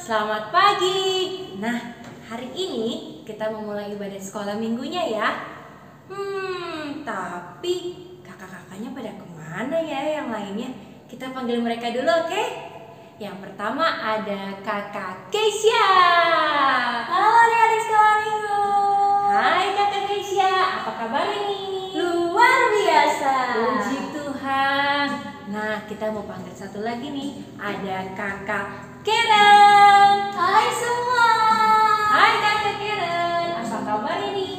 Selamat pagi. Nah, hari ini kita memulai ibadah sekolah minggunya ya. Tapi kakak-kakaknya pada kemana ya yang lainnya? Kita panggil mereka dulu, oke? Yang pertama ada kakak Keisha. Halo adik-adik sekolah minggu. Hai kakak Keisha, apa kabar ini? Luar biasa. Puji Tuhan. Nah, kita mau panggil satu lagi nih. Ada kakak Karen. Hai semua. Hai kakak Karen, apa kabar ini?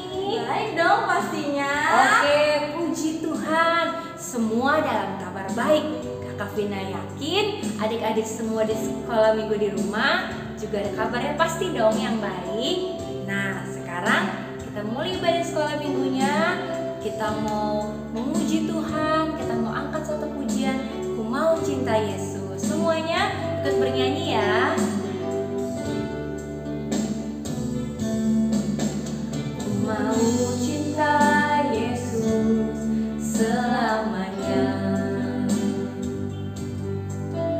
Baik dong pastinya. Oke, puji Tuhan. Semua dalam kabar baik. Kakak Vina yakin adik-adik semua di sekolah minggu di rumah juga ada kabarnya pasti dong yang baik. Nah, sekarang kita mulai ibadah sekolah minggunya. Kita mau memuji Tuhan, kita mau angkat satu pujian, Ku Mau Cinta Yesus. Semuanya ikut bernyanyi ya. Ku mau cinta Yesus selamanya.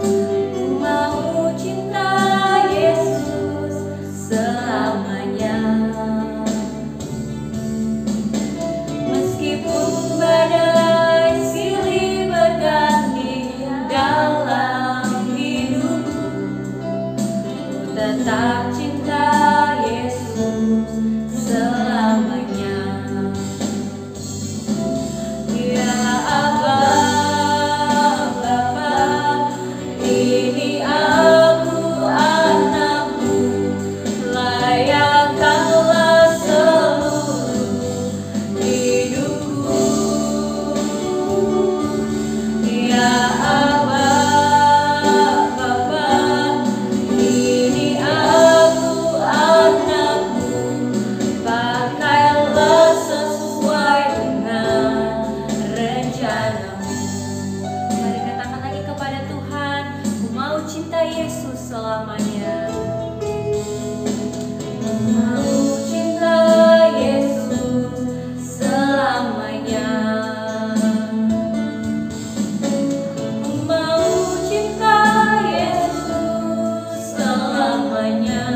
Ku mau cinta Yesus selamanya. Meskipun badai silih berganti dalam hidupku, ku tetap cinta Yesus selamanya. Ya Aba, Bapa, ini aku anakmu, layakkanlah seluruh hidupku. Ya Aba, Bapa, ini aku anakmu, pakailah sesuai dengan rencanamu. Mari katakan lagi kepada Tuhan, Ku mau cinta Yesus selamanya. Ku mau cinta Yesus selamanya. Ku mau cinta Yesus selamanya.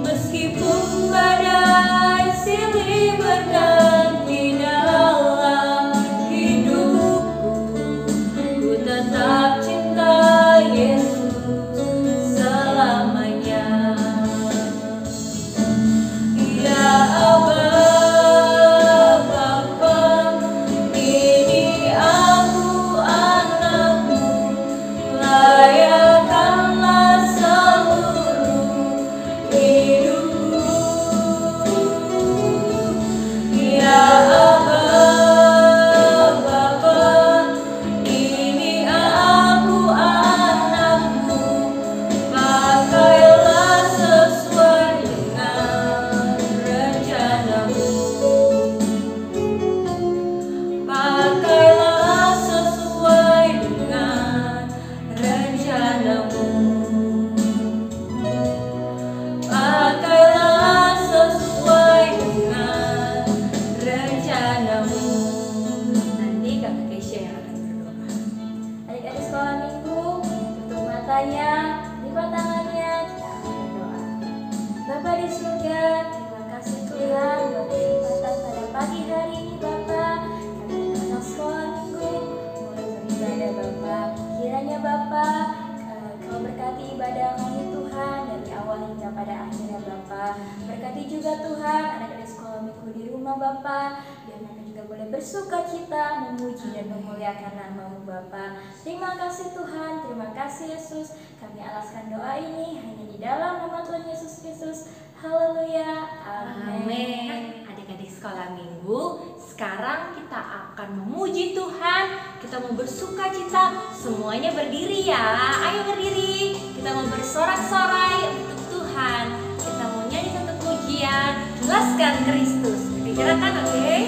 Meskipun badai silih berganti dalam hidupku, ku tetap cinta Yesus selamanya. Ya Aba, Bapa, ini aku anakmu, layakkanlah seluruh hidupku. Ya Aba, Bapa, ini aku anakmu, pakailah sesuai dengan rencanamu. Pakailah sesuai dengan rencanamu. Pakailah sesuai dengan rencanamu. Nanti kakak Keisha yang akan berdoa. Adik-adik sekolah minggu, tutup matanya, lipat tangannya, kita akan berdoa. Bapa di surga, terima kasih Tuhan buat kesempatan pada pagi hari ini Bapa. Kami anak sekolah minggu mulai beribadah Bapa. Kiranya Bapa, Kau berkati ibadah kami Tuhan dari awal hingga pada akhirnya Bapa. Berkati juga Tuhan anak-anak sekolah minggu di rumah Bapa, biar mereka juga boleh bersuka cita, memuji dan memuliakan nama-Mu Bapa. Terima kasih Tuhan, terima kasih Yesus. Kami alaskan doa ini hanya di dalam nama Tuhan Yesus Kristus. Haleluya. Amin. Amin. Adik-adik sekolah minggu, sekarang kita akan memuji Tuhan. Kita mau bersuka cita, semuanya berdiri ya. Ayo berdiri. Kita mau bersorak-sorai untuk Tuhan. Kita mau nyanyi satu pujian, jelaskan Kristus. Dibicarakan, oke?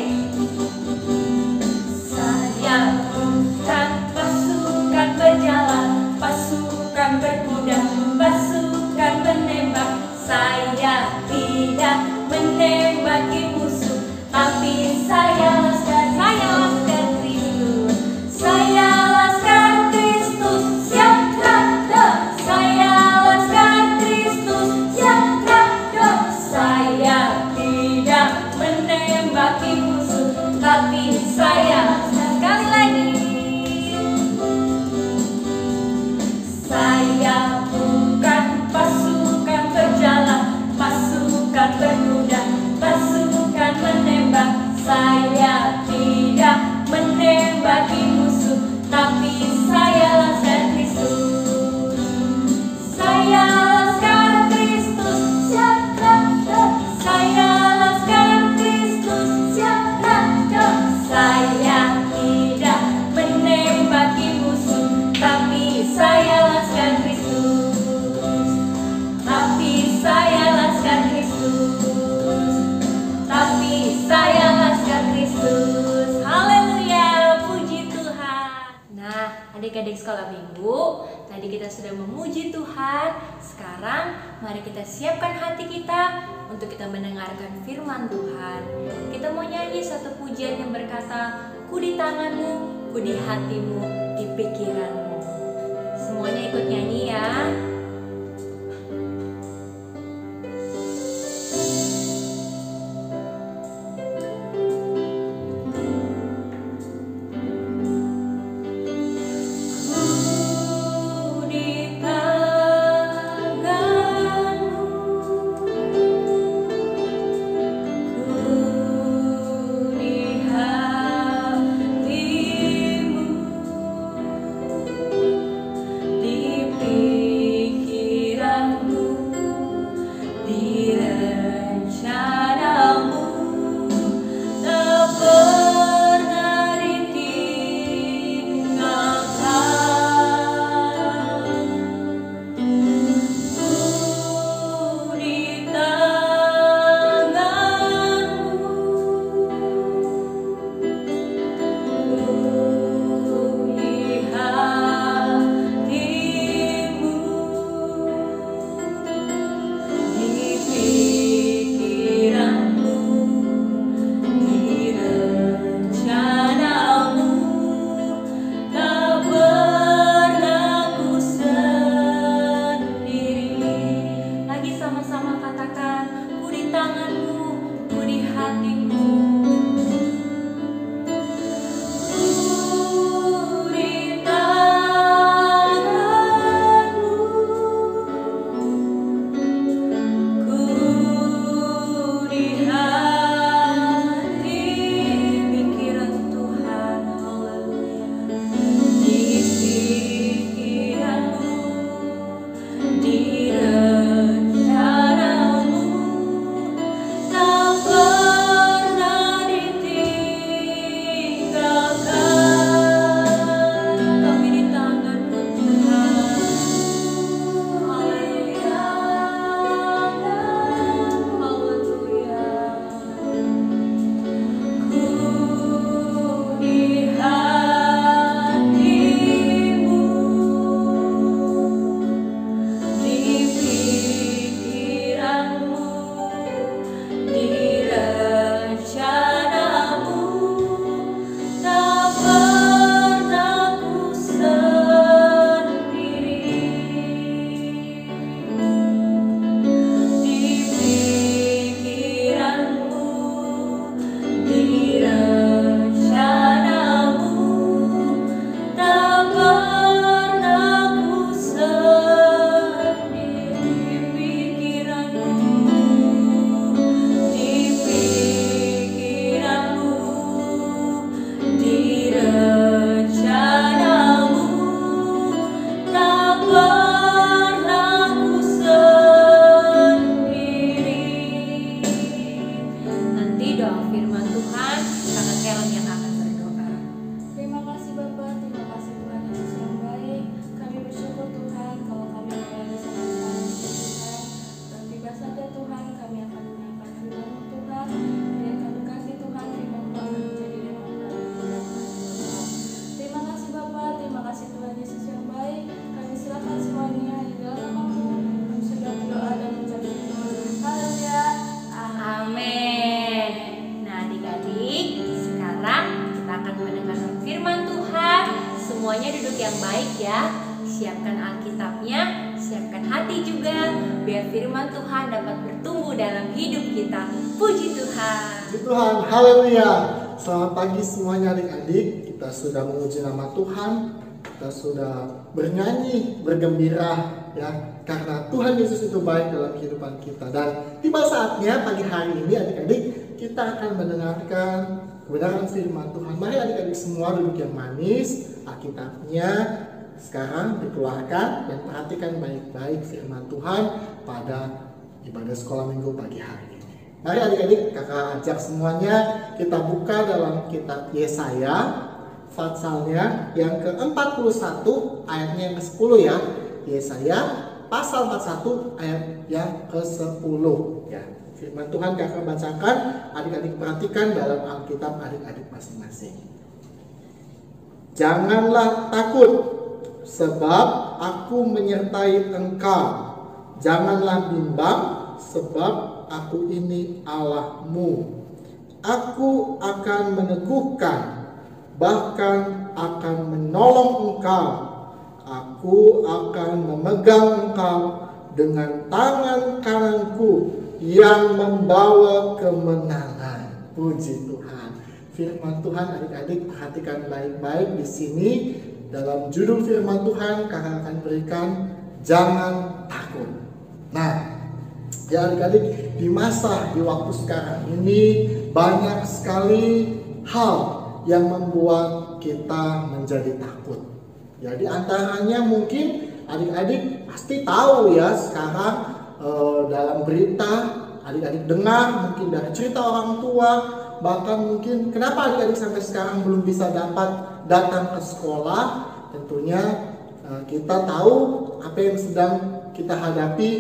Saya bukan pasukan berjalan, pasukan berkuda, pasukan menembak. Saya tidak menembaki musuh, tapi saya laskar Kristus. Saya laskar Kristus, siapkan adik-adik sekolah minggu, tadi kita sudah memuji Tuhan. Sekarang mari kita siapkan hati kita untuk kita mendengarkan firman Tuhan. Kita mau nyanyi satu pujian yang berkata, ku di tanganmu, ku di hatimu, di pikiranmu. Semuanya ikut nyanyi ya. Semuanya duduk yang baik ya. Siapkan Alkitabnya, siapkan hati juga, biar firman Tuhan dapat bertumbuh dalam hidup kita. Puji Tuhan. Puji Tuhan, haleluya. Selamat pagi semuanya adik-adik. Kita sudah memuji nama Tuhan, kita sudah bernyanyi, bergembira ya, karena Tuhan Yesus itu baik dalam kehidupan kita. Dan tiba saatnya pagi hari ini adik-adik, kita akan mendengarkan kebenaran firman Tuhan. Mari adik-adik semua duduk yang manis, Alkitabnya sekarang dikeluarkan dan perhatikan baik-baik firman Tuhan pada ibadah sekolah minggu pagi hari ini. Mari adik-adik, kakak ajak semuanya kita buka dalam kitab Yesaya, Fatsalnya yang ke-41 ayatnya yang ke-10 ya. Yesaya pasal 41 ayat yang ke-10 ya. Firman Tuhan kakak bacakan, adik-adik perhatikan dalam Alkitab adik-adik masing-masing. Janganlah takut, sebab aku menyertai engkau. Janganlah bimbang, sebab aku ini Allahmu. Aku akan meneguhkan, bahkan akan menolong engkau. Aku akan memegang engkau dengan tangan kananku yang membawa kemenangan. Puji Tuhan. Firman Tuhan, adik-adik perhatikan baik-baik di sini. Dalam judul firman Tuhan, kakak akan berikan jangan takut. Nah, ya adik-adik, di waktu sekarang ini banyak sekali hal yang membuat kita menjadi takut. Ya, di antaranya mungkin adik-adik pasti tahu ya sekarang dalam berita adik-adik dengar mungkin dari cerita orang tua, bahkan mungkin kenapa adik-adik sampai sekarang belum bisa dapat datang ke sekolah. Tentunya kita tahu apa yang sedang kita hadapi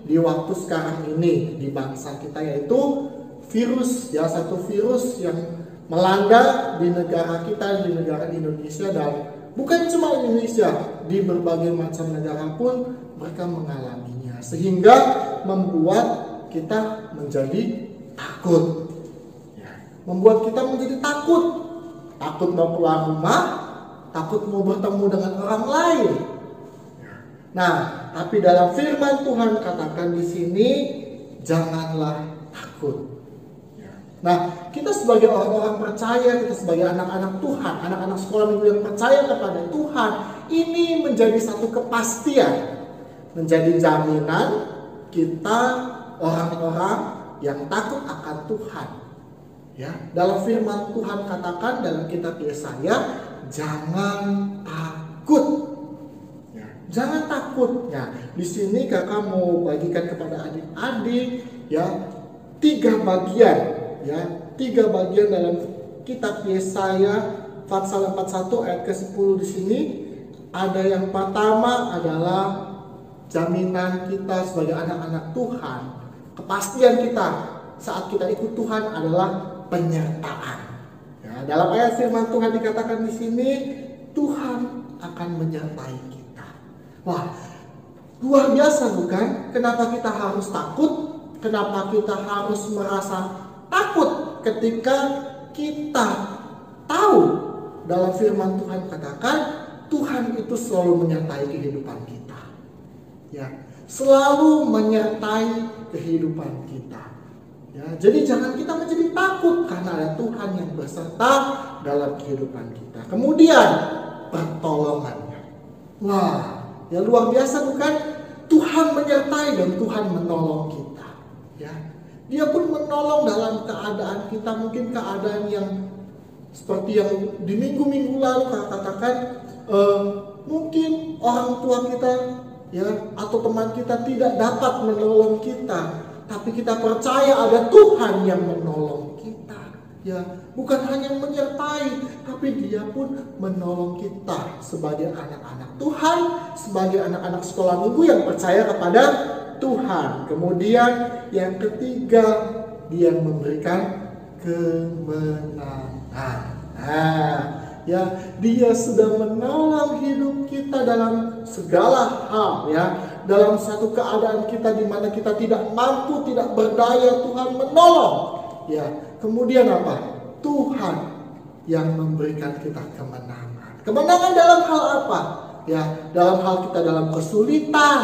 di waktu sekarang ini di bangsa kita, yaitu virus, ya, satu virus yang melanda di negara kita, di negara Indonesia, dan bukan cuma Indonesia, di berbagai macam negara pun mereka mengalaminya, sehingga membuat kita menjadi takut, membuat kita menjadi takut mau keluar rumah, takut mau bertemu dengan orang lain. Nah, tapi dalam firman Tuhan katakan di sini janganlah takut. Nah, kita sebagai orang-orang percaya, kita sebagai anak-anak Tuhan, anak-anak sekolah minggu yang percaya kepada Tuhan, ini menjadi satu kepastian, menjadi jaminan kita orang-orang yang takut akan Tuhan. Ya, dalam firman Tuhan katakan dalam kitab Yesaya, jangan takut. Ya, jangan takut. Ya, di sini kakak mau bagikan kepada adik-adik ya tiga bagian dalam kitab Yesaya pasal 41 ayat ke-10 di sini. Ada yang pertama adalah jaminan kita sebagai anak-anak Tuhan. Kepastian kita saat kita ikut Tuhan adalah penyertaan. Ya, dalam ayat firman Tuhan dikatakan di sini, Tuhan akan menyertai kita. Wah, luar biasa bukan? Kenapa kita harus takut? Kenapa kita harus merasa takut ketika kita tahu dalam firman Tuhan katakan Tuhan itu selalu menyertai kehidupan kita. Ya, selalu menyertai kehidupan kita. Ya, jadi jangan kita menjadi takut karena ada Tuhan yang beserta dalam kehidupan kita. Kemudian pertolongannya. Wah, ya luar biasa bukan? Tuhan menyertai dan Tuhan menolong kita. Ya, Dia pun menolong dalam keadaan kita, mungkin keadaan yang seperti yang di minggu-minggu lalu katakan, mungkin orang tua kita ya atau teman kita tidak dapat menolong kita, tapi kita percaya ada Tuhan yang menolong kita. Ya, bukan hanya menyertai, tapi Dia pun menolong kita sebagai anak-anak Tuhan, sebagai anak-anak sekolah minggu yang percaya kepada Tuhan. Kemudian yang ketiga, Dia memberikan kemenangan. Nah, ya, Dia sudah menolong hidup kita dalam segala hal, ya. Dalam satu keadaan kita di mana kita tidak mampu, tidak berdaya, Tuhan menolong. Ya, kemudian apa? Tuhan yang memberikan kita kemenangan. Kemenangan dalam hal apa? Ya, dalam hal kita dalam kesulitan.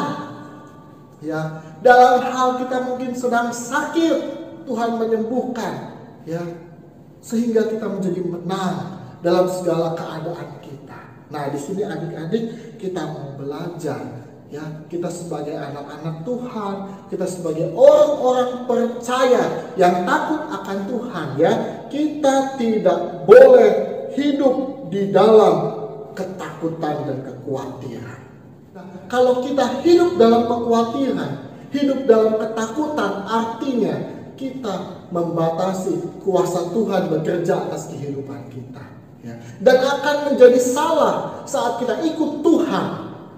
Ya, dalam hal kita mungkin sedang sakit, Tuhan menyembuhkan, ya, sehingga kita menjadi menang dalam segala keadaan kita. Nah, di sini adik-adik kita mau belajar, ya, kita sebagai anak-anak Tuhan, kita sebagai orang-orang percaya yang takut akan Tuhan, ya, kita tidak boleh hidup di dalam ketakutan dan kekhawatiran. Kalau kita hidup dalam kekhawatiran, hidup dalam ketakutan, artinya kita membatasi kuasa Tuhan bekerja atas kehidupan kita. Ya. Dan akan menjadi salah saat kita ikut Tuhan,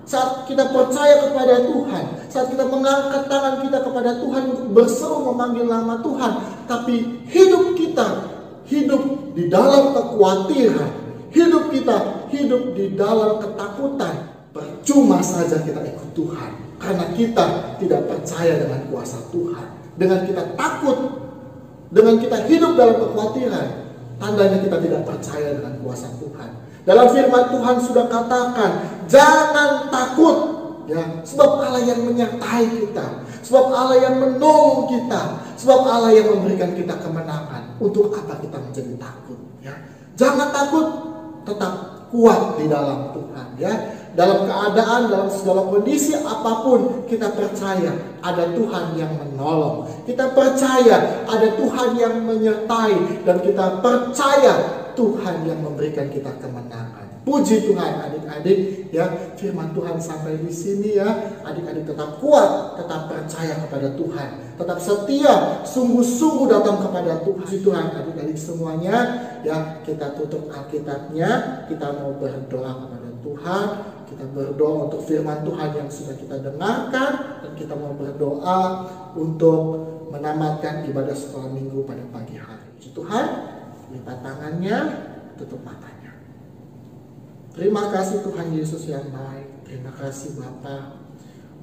saat kita percaya kepada Tuhan, saat kita mengangkat tangan kita kepada Tuhan untuk berseru memanggil nama Tuhan, tapi hidup kita hidup di dalam kekhawatiran, hidup kita hidup di dalam ketakutan. percuma saja kita ikut Tuhan, karena kita tidak percaya dengan kuasa Tuhan. Dengan kita takut, dengan kita hidup dalam kekhawatiran, tandanya kita tidak percaya dengan kuasa Tuhan. Dalam firman Tuhan sudah katakan, jangan takut, ya, sebab Allah yang menyertai kita, sebab Allah yang menolong kita, sebab Allah yang memberikan kita kemenangan. Untuk apa kita menjadi takut? Ya, jangan takut, tetap kuat di dalam Tuhan. Ya, dalam keadaan, dalam segala kondisi apapun, kita percaya ada Tuhan yang menolong. Kita percaya ada Tuhan yang menyertai, dan kita percaya Tuhan yang memberikan kita kemenangan. Puji Tuhan adik-adik, ya, firman Tuhan sampai di sini ya. Adik-adik tetap kuat, tetap percaya kepada Tuhan, tetap setia, sungguh-sungguh datang kepada Tuhan. Puji Tuhan adik-adik semuanya, ya, kita tutup Alkitabnya, kita mau berdoa kepada Tuhan. Kita berdoa untuk firman Tuhan yang sudah kita dengarkan, dan kita mau berdoa untuk menamatkan ibadah sekolah minggu pada pagi hari. Puji Tuhan, lipat tangannya, tutup matanya. Terima kasih Tuhan Yesus yang baik. Terima kasih Bapa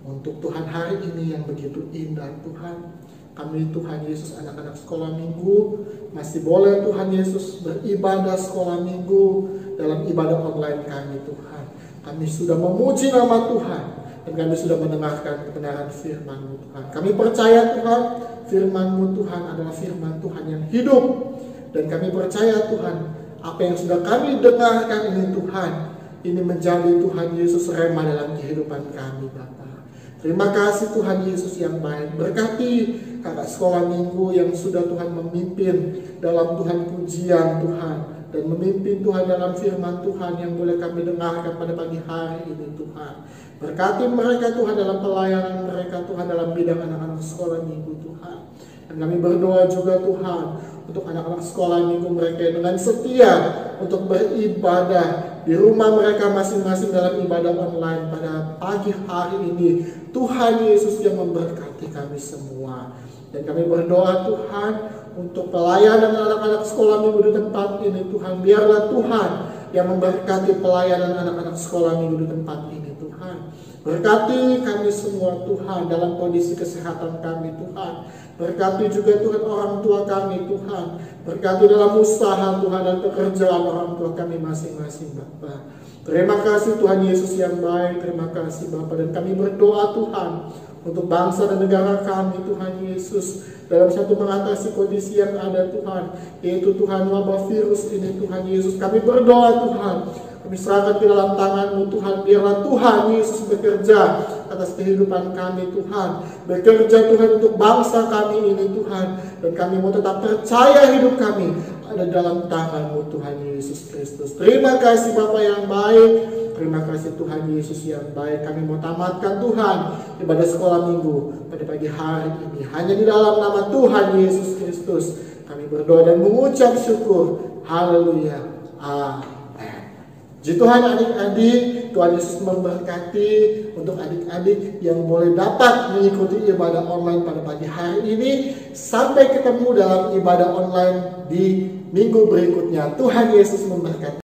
untuk Tuhan hari ini yang begitu indah Tuhan. Kami Tuhan Yesus anak-anak sekolah minggu masih boleh Tuhan Yesus beribadah sekolah minggu dalam ibadah online kami Tuhan. Kami sudah memuji nama Tuhan, dan kami sudah mendengarkan kebenaran firman-Mu Tuhan. Kami percaya Tuhan, firman-Mu Tuhan adalah firman Tuhan yang hidup. Dan kami percaya Tuhan, apa yang sudah kami dengarkan ini Tuhan, ini menjadi Tuhan Yesus rema dalam kehidupan kami Bapa. Terima kasih Tuhan Yesus yang baik. Berkati kakak sekolah minggu yang sudah Tuhan memimpin dalam Tuhan pujian Tuhan, dan memimpin Tuhan dalam firman Tuhan yang boleh kami dengarkan pada pagi hari ini Tuhan. Berkati mereka Tuhan dalam pelayanan mereka Tuhan dalam bidang anak-anak sekolah minggu Tuhan. Dan kami berdoa juga Tuhan untuk anak-anak sekolah minggu mereka dengan setia untuk beribadah di rumah mereka masing-masing dalam ibadah online pada pagi hari ini. Tuhan Yesus yang memberkati kami semua. Dan kami berdoa Tuhan untuk pelayanan anak-anak sekolah minggu di tempat ini Tuhan. Biarlah Tuhan yang memberkati pelayanan anak-anak sekolah minggu di tempat ini Tuhan. Berkati kami semua Tuhan dalam kondisi kesehatan kami Tuhan. Berkati juga Tuhan orang tua kami Tuhan. Berkati dalam usaha Tuhan dan pekerjaan orang tua kami masing-masing Bapa. Terima kasih Tuhan Yesus yang baik. Terima kasih Bapa. Dan kami berdoa Tuhan untuk bangsa dan negara kami Tuhan Yesus, dalam satu mengatasi kondisi yang ada Tuhan, yaitu Tuhan wabah virus ini Tuhan Yesus. Kami berdoa Tuhan, kami serahkan ke dalam tangan-Mu Tuhan. Biarlah Tuhan Yesus bekerja atas kehidupan kami Tuhan. Bekerja Tuhan untuk bangsa kami ini Tuhan. Dan kami mau tetap percaya hidup kami ada dalam tangan-Mu Tuhan Yesus Kristus. Terima kasih Bapa yang baik. Terima kasih Tuhan Yesus yang baik. Kami mau tamatkan Tuhan ibadah sekolah minggu pada pagi hari ini hanya di dalam nama Tuhan Yesus Kristus. Kami berdoa dan mengucap syukur. Haleluya. Amin. Puji Tuhan adik-adik, Tuhan Yesus memberkati untuk adik-adik yang boleh dapat mengikuti ibadah online pada pagi hari ini. Sampai ketemu dalam ibadah online di minggu berikutnya. Tuhan Yesus memberkati.